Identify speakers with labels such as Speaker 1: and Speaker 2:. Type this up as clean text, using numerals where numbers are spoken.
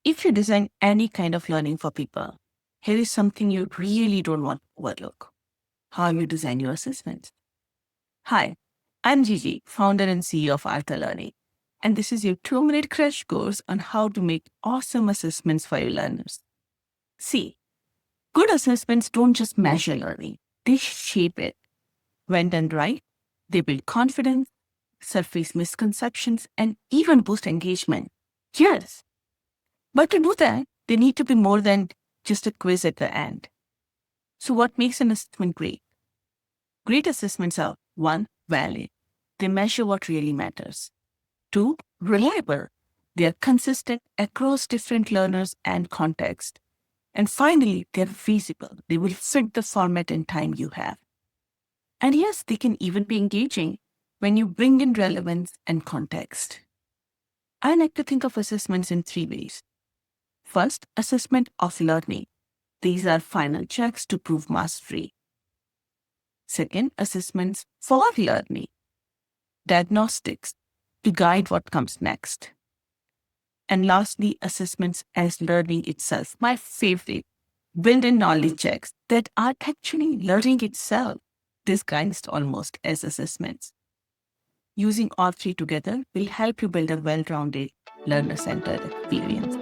Speaker 1: If you design any kind of learning for people, here is something you really don't want to overlook: how you design your assessments. Hi, I'm Gigi, founder and CEO of Artha Learning, and this is your 2-minute crash course on how to make awesome assessments for your learners. See, good assessments don't just measure learning, they shape it. When done right, they build confidence, surface misconceptions, and even boost engagement. Yes, but to do that, they need to be more than just a quiz at the end. So what makes an assessment great? Great assessments are: 1, valid. They measure what really matters. 2, reliable. They are consistent across different learners and context. And finally, they're feasible. They will fit the format and time you have. And yes, they can even be engaging when you bring in relevance and context. I like to think of assessments in 3 ways. First, assessment of learning. These are final checks to prove mastery. Second, assessments for learning. Diagnostics to guide what comes next. And lastly, assessments as learning itself. My favorite, built-in knowledge checks that are actually learning itself, disguised almost as assessments. Using all three together will help you build a well-rounded, learner-centered experience.